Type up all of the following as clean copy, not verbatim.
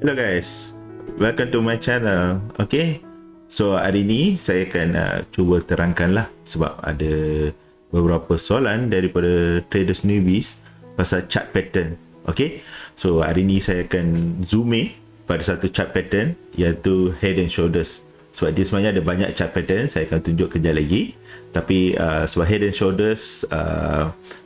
Hello guys, welcome to my channel. Okay, so hari ni saya akan cuba terangkan lah, sebab ada beberapa soalan daripada traders newbies pasal chart pattern. Okay, so hari ni saya akan zoom in pada satu chart pattern, iaitu head and shoulders. Sebab dia sebenarnya ada banyak chart pattern, saya akan tunjuk kejap lagi. Tapi sebab head and shoulders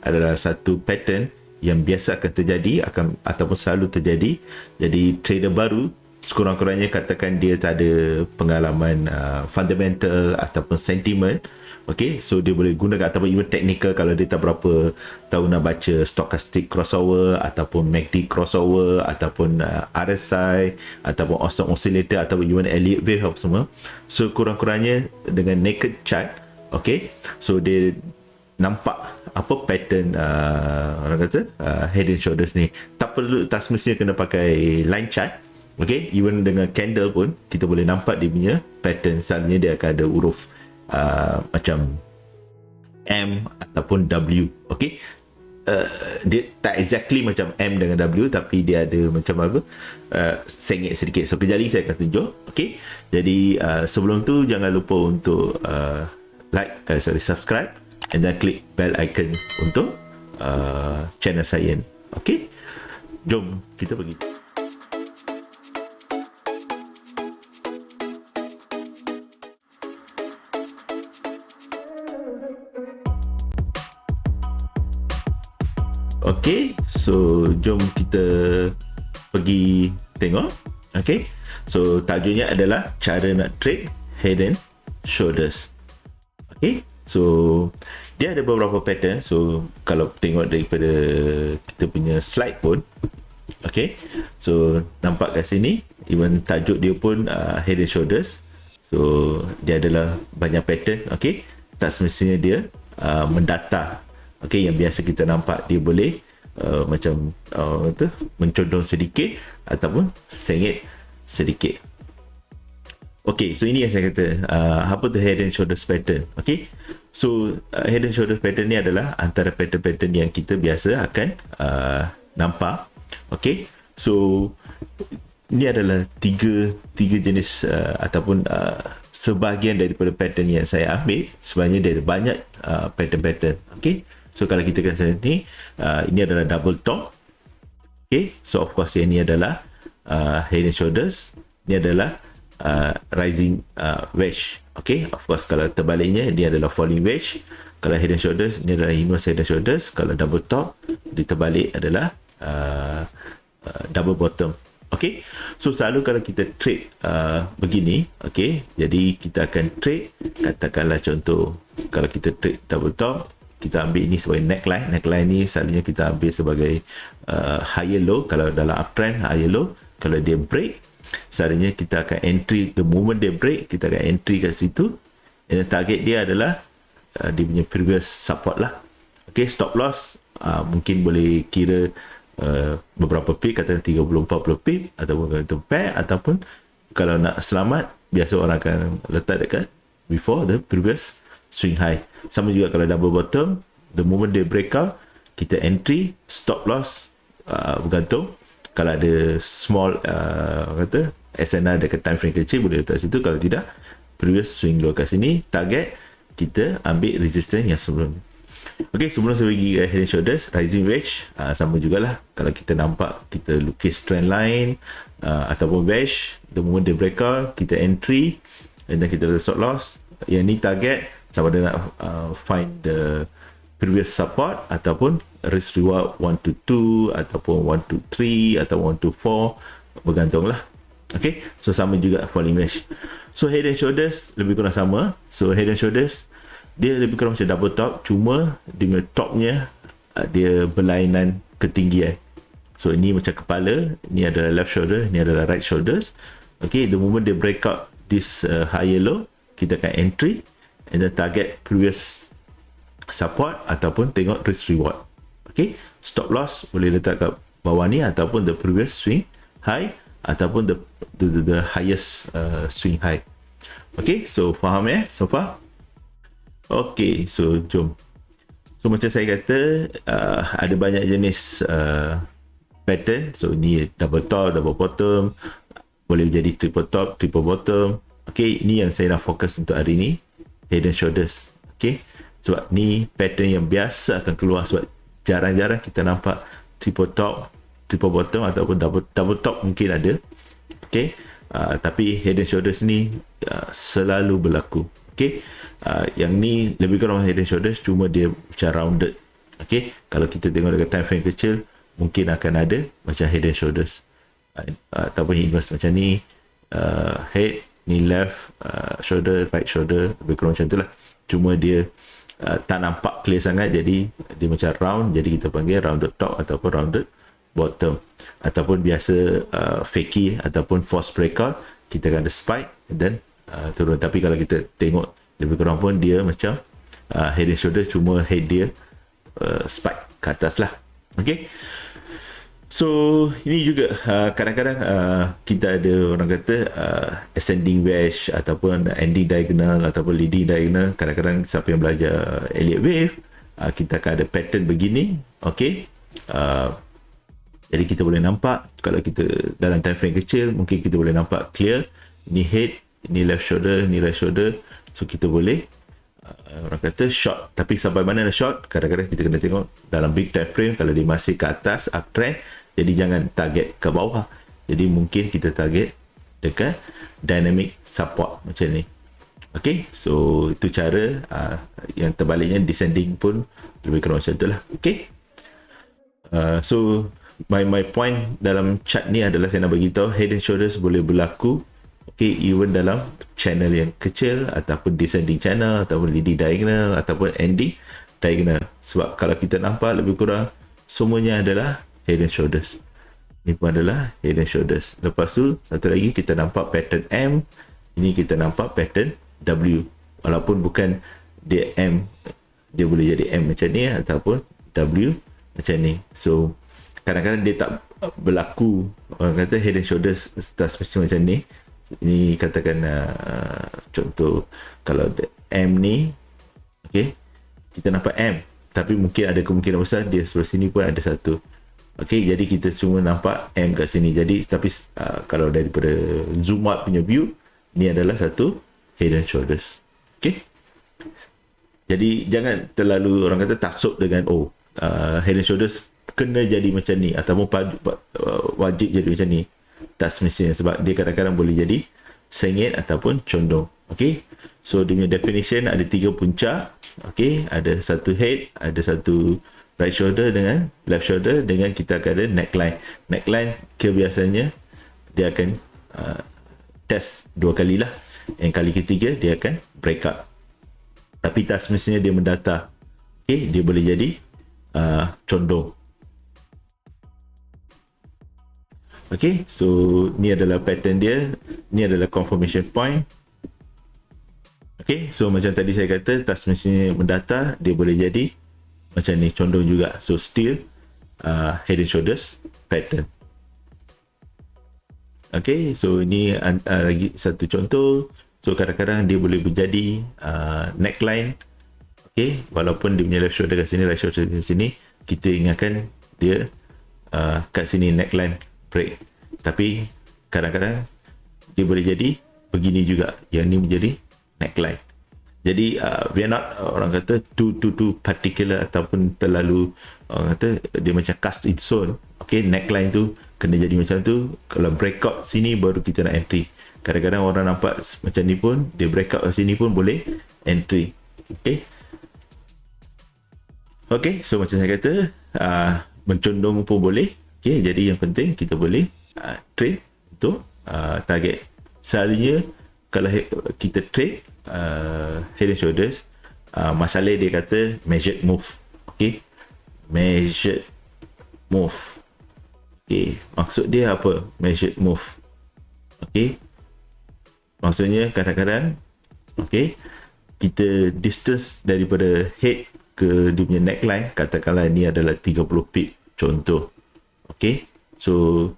adalah satu pattern yang biasa akan terjadi, ataupun selalu terjadi. Jadi trader baru sekurang-kurangnya katakan dia tak ada pengalaman fundamental ataupun sentiment, okay, so dia boleh gunakan, ataupun even technical kalau dia tak berapa tahu nak baca stochastic crossover ataupun MACD crossover ataupun RSI ataupun Austin oscillator ataupun even Elliott wave apa semua. So kurang-kurangnya dengan naked chart, okay, so dia nampak apa pattern orang kata head and shoulders ni. Tak semestinya kena pakai line chart, okay, even dengan candle pun kita boleh nampak dia punya pattern. Selalunya dia akan ada huruf macam M ataupun W, okay. Dia tak exactly macam M dengan W, tapi dia ada macam apa, sengit sedikit. So kejap lagi saya akan tunjuk, okay. Jadi sebelum tu jangan lupa untuk subscribe and then klik bell icon untuk channel saya ni. Okay, jom kita pergi. Okay, so jom kita pergi tengok. Okay, so tajuknya adalah cara nak trade head and shoulders. Okay, so dia ada beberapa pattern. So kalau tengok daripada kita punya slide pun, okay, so nampak kat sini even tajuk dia pun head and shoulders. So dia adalah banyak pattern, okay. Tak semestinya dia mendata, okay. Yang biasa kita nampak dia boleh macam mencondong sedikit ataupun sengit sedikit. Okay, so ini yang saya kata apa tu head and shoulders pattern. Okay, so head and shoulders pattern ni adalah antara pattern-pattern yang kita biasa akan nampak. Okay, so ini adalah tiga jenis ataupun sebahagian daripada pattern yang saya ambil. Sebenarnya dia ada banyak pattern-pattern. Okay, so kalau kita kata ni ini adalah double top. Okay, so of course yang ni adalah head and shoulders. Ini adalah rising wedge. Okay, of course kalau terbaliknya dia adalah falling wedge. Kalau head and shoulders, ini adalah inverse head and shoulders. Kalau double top, di terbalik adalah double bottom. Okay, so selalu kalau kita trade begini, okay, jadi kita akan trade, katakanlah contoh kalau kita trade double top, kita ambil ini sebagai neckline. Neckline ni selalunya kita ambil sebagai higher low. Kalau dalam uptrend higher low, kalau dia break, selalunya kita akan entry the moment dia break, kita akan entry kat situ. Dan target dia adalah dia punya previous support lah. Okay, stop loss mungkin boleh kira beberapa pip, katakan 30-40 pip ataupun kata pair, ataupun kalau nak selamat biasa orang akan letak dekat before the previous swing high. Sama juga kalau double bottom, the moment dia break out, kita entry, stop loss bergantung. Kalau ada small kata SNR dekat time frame kecil, boleh letak situ. Kalau tidak, previous swing low kat sini, target kita ambil resistance yang sebelum. Okay, sebelum saya pergi head and shoulders, rising wedge sama jugalah. Kalau kita nampak, kita lukis trend line ataupun wedge, the moment dia break out, kita entry and then kita letak stop loss. Yang ni target, sama ada nak find the previous support ataupun risk reward 1 to 2 ataupun 1 to 3 atau 1 to 4, bergantung lah. Okay, so sama juga falling wedge. So head and shoulders lebih kurang sama. So head and shoulders dia lebih kurang macam double top, cuma dengan topnya dia berlainan ketinggian. So ini macam kepala, ini adalah left shoulder, ini adalah right shoulders. Okay, the moment dia break out this higher low, kita akan entry and then target previous support ataupun tengok risk reward. Okay, stop loss boleh letak kat bawah ni ataupun the previous swing high ataupun the highest swing high. Okay, so faham so far? Okay, so jom. So macam saya kata ada banyak jenis pattern. So ni double top, double bottom, boleh jadi triple top, triple bottom. Okay, ni yang saya nak fokus untuk hari ni, head and shoulders. Okay, sebab ni pattern yang biasa akan keluar, sebab jarang-jarang kita nampak triple top, triple bottom ataupun double top mungkin ada. Okay, tapi head and shoulders ni selalu berlaku. Okay, yang ni lebih kurang head and shoulders, cuma dia macam rounded. Okay, kalau kita tengok dekat time frame kecil, mungkin akan ada macam head and shoulders, ataupun inverse macam ni, head ni left shoulder, right shoulder, lebih kurang macam tu lah. Cuma dia tak nampak clear sangat, jadi dia macam round, jadi kita panggil rounded top ataupun rounded bottom. Ataupun biasa fakie ataupun false breakout, kita akan ada spike dan turun. Tapi kalau kita tengok lebih kurang pun dia macam head and shoulder, cuma head dia spike ke atas lah. Okay, so ini juga kadang-kadang kita ada orang kata ascending wedge ataupun ending diagonal ataupun leading diagonal. Kadang-kadang siapa yang belajar Elliott Wave, kita akan ada pattern begini. Okay, jadi kita boleh nampak, kalau kita dalam time frame kecil, mungkin kita boleh nampak clear, ini head, ini left shoulder, ini right shoulder. So kita boleh orang kata short. Tapi sampai mana nak short, kadang-kadang kita kena tengok dalam big time frame. Kalau dia masih ke atas uptrend, jadi jangan target ke bawah, jadi mungkin kita target dekat dynamic support macam ni. Okay, so itu cara. Yang terbaliknya descending pun lebih kurang macam tu lah. Okay, so my point dalam chart ni adalah saya nak bagi tahu head and shoulders boleh berlaku, okay, even dalam channel yang kecil ataupun descending channel ataupun leading diagonal ataupun ending diagonal. Sebab kalau kita nampak lebih kurang semuanya adalah head and shoulders. Ini pun adalah head and shoulders. Lepas tu satu lagi kita nampak pattern M, ini kita nampak pattern W. Walaupun bukan dia M, dia boleh jadi M macam ni ataupun W macam ni. So kadang-kadang dia tak berlaku, orang kata head and shoulders start macam ni. Ini katakan contoh, kalau M ni, okay, kita nampak M, tapi mungkin ada kemungkinan besar dia sebelah sini pun ada satu. Okay, jadi kita cuma nampak M kat sini. Jadi tapi kalau daripada zoom out punya view, ni adalah satu head and shoulders. Okay, jadi jangan terlalu orang kata taksub dengan head and shoulders kena jadi macam ni ataupun wajib jadi macam ni. Tak semestinya, sebab dia kadang-kadang boleh jadi sengit ataupun condong. Okay, so dia punya definition ada 3 punca. Okay, ada satu head, ada satu right shoulder dengan left shoulder, dengan kita akan ada neckline. Neckline kebiasaannya dia akan test 2 kali lah. Yang kali ketiga dia akan break up, tapi tak semestinya dia mendatar. Okay, dia boleh jadi condong. Okay, so ni adalah pattern dia, ni adalah confirmation point. Okay, so macam tadi saya kata, tak semestinya mendatar, dia boleh jadi macam ni, condong juga. So still head and shoulders pattern. Okay, so ini lagi satu contoh. So kadang-kadang dia boleh menjadi neckline. Okay, walaupun dia punya left shoulder kat sini, right shoulder kat sini, kita ingatkan dia kat sini neckline break. Tapi kadang-kadang dia boleh jadi begini juga, yang ni menjadi neckline. Jadi we are not orang kata too particular ataupun terlalu orang kata dia macam cast in zone. Okay, neckline tu kena jadi macam tu. Kalau breakout sini baru kita nak entry. Kadang-kadang orang nampak macam ni pun, dia breakout kat sini pun boleh entry. Okay, okay, so macam saya kata mencondong pun boleh. Okay, jadi yang penting kita boleh trade untuk target. Selalunya kalau kita trade head and shoulders, masalah dia kata measured move. Okay, measured move. Okay, maksud dia apa measured move? Okay, maksudnya kadang-kadang okay, kita distance daripada head ke dia punya neckline, katakanlah ni adalah 30 pip contoh. Okay, so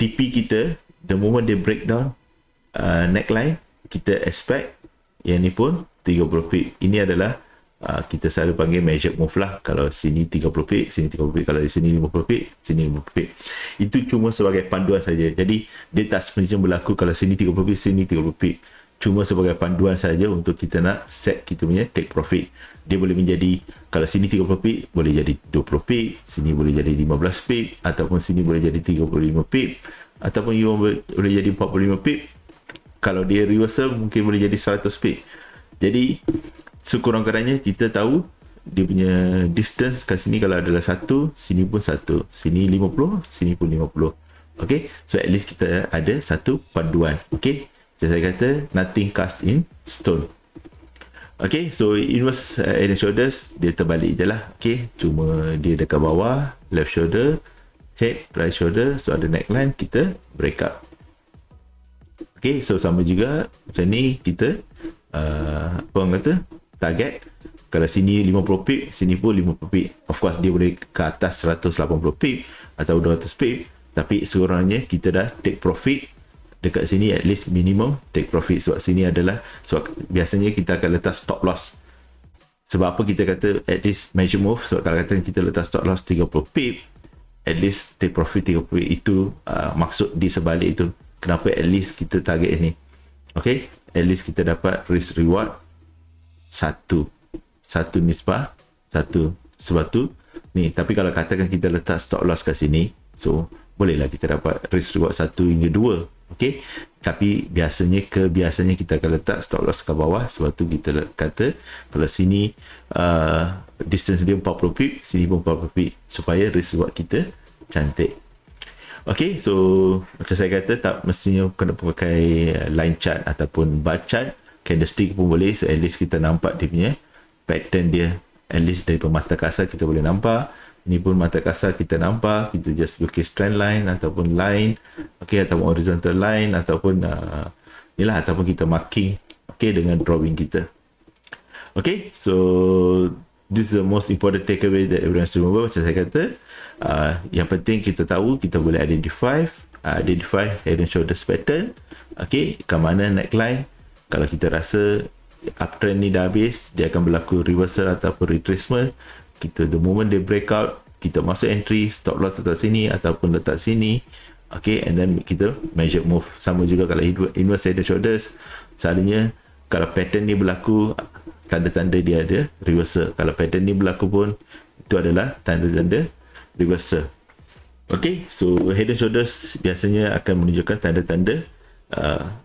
TP kita, the moment dia break down neckline, kita expect yang ni pun 30 pip. Ini adalah kita selalu panggil measured move lah. Kalau sini 30 pip, sini 30 pip, kalau di sini 50 pip, sini 50 pip. Itu cuma sebagai panduan saja. Jadi dia tak sepenuhnya berlaku kalau sini 30 pip, sini 30 pip. Cuma sebagai panduan saja untuk kita nak set kita punya take profit. Dia boleh menjadi, kalau sini 30 pip boleh jadi 20 pip, sini boleh jadi 15 pip, ataupun sini boleh jadi 35 pip, ataupun boleh jadi 45 pip. Kalau dia reversal mungkin boleh jadi 100 pip. Jadi sekurang-kurangnya kita tahu dia punya distance kat sini kalau adalah 1, sini pun 1, sini 50, sini pun 50. Okay, so at least kita ada satu panduan. Okay, jadi saya kata nothing cast in stone. Okay, so inverse head and shoulders dia terbalik je lah. Okay, cuma dia dekat bawah, left shoulder, head, right shoulder, so ada neckline, kita break up. Okay, so sama juga macam ni kita apa orang kata target, kalau sini 50 pip, sini pun 50 pip. Of course dia boleh ke atas 180 pip atau 200 pip, tapi sekurang-kurangnya kita dah take profit dekat sini, at least minimum take profit. Sebab sini adalah, sebab biasanya kita akan letak stop loss. Sebab apa kita kata at least measure move? Sebab kalau kata kita letak stop loss 30 pip, at least take profit 30 pip. Itu maksud di sebalik itu. Kenapa at least kita target ni? Okay, at least kita dapat risk reward satu nisbah satu. Sebab tu ni, tapi kalau katakan kita letak stop loss kat sini, so bolehlah kita dapat risk reward 1 hingga 2. Okay, tapi biasanya kita akan letak stop loss ke bawah. Sebab tu kita kata kalau sini distance dia 40 pip, sini pun 40 pip, supaya risk reward kita cantik. Okay, so macam saya kata tak mestinya kena pakai line chart ataupun bar chart, candlestick pun boleh. So at least kita nampak dia punya pattern dia, at least daripada mata kasar kita boleh nampak. Ni pun mata kasar kita nampak, kita just lukis trend line ataupun line, okay, ataupun horizontal line, ataupun inilah, ataupun kita marking, okay, dengan drawing kita. Okay, so this is the most important takeaway that everyone should remember. Macam saya kata, yang penting kita tahu, kita boleh identify head and shoulders pattern. Okay, ke mana neckline. Kalau kita rasa uptrend ni dah habis, dia akan berlaku reversal ataupun retracement. Kita, the moment dia break out, kita masuk entry, stop loss letak sini ataupun letak sini. Okay, and then kita measure move. Sama juga kalau inverse head and shoulders, selalunya kalau pattern ni berlaku, tanda-tanda dia ada reversal. Kalau pattern ni berlaku pun, itu adalah tanda-tanda reversal. Okay, so head and shoulders biasanya akan menunjukkan tanda-tanda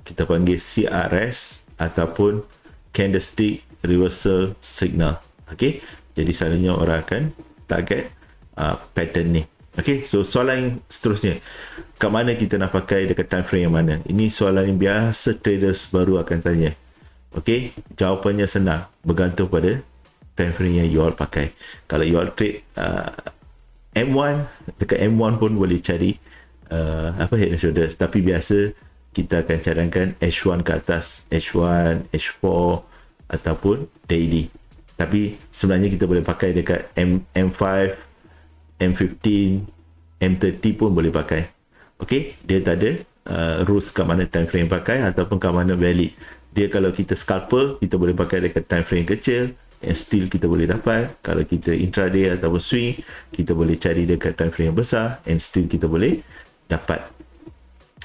kita panggil CRS ataupun candlestick reversal signal. Okay, jadi selalunya orang akan target pattern ni. Okay, so soalan yang seterusnya, kat mana kita nak pakai, dekat time frame yang mana? Ini soalan yang biasa traders baru akan tanya. Okay, jawapannya senang, bergantung pada time frame yang you all pakai. Kalau you all trade M1, dekat M1 pun boleh cari head and shoulders, tapi biasa kita akan cadangkan H1 ke atas, H1, H4 ataupun daily. Tapi sebenarnya kita boleh pakai dekat M5, M15, M30 pun boleh pakai. Okay, dia tak ada rules kat mana time frame pakai ataupun kat mana valid. Dia kalau kita scalper, kita boleh pakai dekat time frame kecil, and still kita boleh dapat. Kalau kita intraday ataupun swing, kita boleh cari dekat time frame yang besar, and still kita boleh dapat.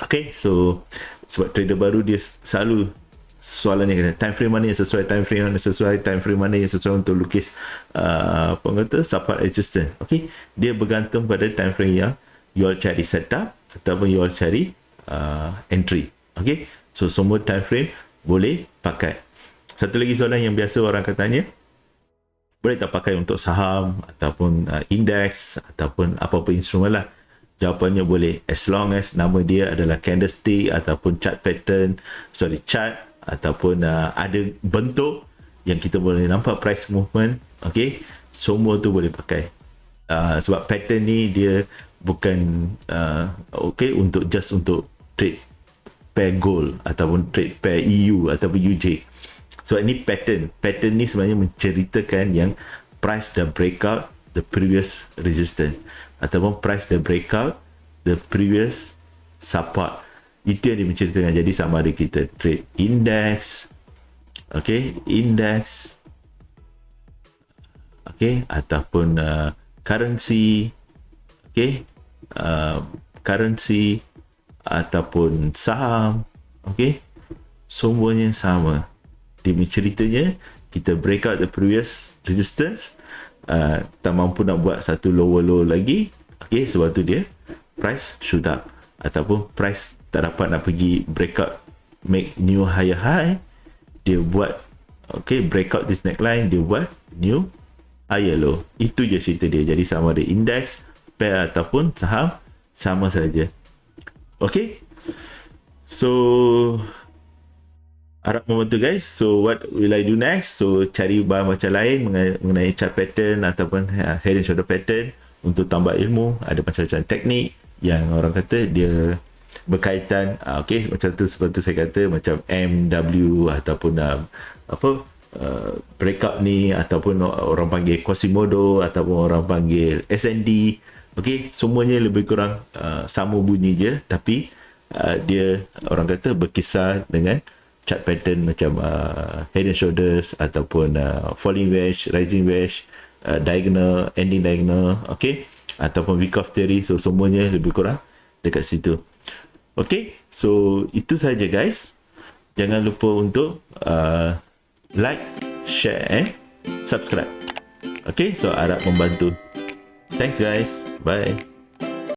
Okay, so sebab trader baru dia selalu soalan yang kata time frame mana yang sesuai, time frame mana sesuai, time frame mana yang sesuai untuk lukis apa kata support resistance. Okay, dia bergantung pada time frame yang you all cari setup ataupun you all cari entry. Okay, so semua time frame boleh pakai. Satu lagi soalan yang biasa orang akan tanya, boleh tak pakai untuk saham ataupun index ataupun apa-apa instrumen lah? Jawapannya boleh, as long as nama dia adalah candlestick ataupun chart ataupun ada bentuk yang kita boleh nampak price movement. Okay, semua tu boleh pakai. Sebab pattern ni dia bukan okay untuk just untuk trade pair gold ataupun trade pair EU ataupun UJ. So ini pattern ni sebenarnya menceritakan yang price dah breakout the previous resistance ataupun price dah breakout the previous support. Itu yang dia menceritakan. Jadi sama ada kita trade index, okay, index okay, ataupun currency, okay, currency ataupun saham, okay, semuanya sama. Dia punya ceritanya, kita break out the previous resistance, tak mampu nak buat satu lower low lagi, okay, sebab tu dia price shoot up, ataupun price tak dapat nak pergi break out make new higher high, dia buat okay, break out this neckline, dia buat new higher low. Itu je cerita dia. Jadi sama ada index, pair ataupun saham, sama saja. Okay, so harap membantu guys. So what will I do next? So cari bahan macam lain mengenai chart pattern ataupun head and shoulder pattern untuk tambah ilmu. Ada macam-macam teknik yang orang kata dia berkaitan, okay, macam tu, seperti saya kata, macam MW ataupun breakup ni, ataupun orang panggil Quasimodo ataupun orang panggil SND. Okay, semuanya lebih kurang sama bunyi je, tapi dia orang kata berkisar dengan chart pattern macam head and shoulders ataupun falling wedge, rising wedge, diagonal, ending diagonal, okay, ataupun Wyckoff theory. So semuanya lebih kurang dekat situ. Okay, so itu saja guys. Jangan lupa untuk like, share and subscribe. Okay, so harap membantu. Thanks guys. Bye.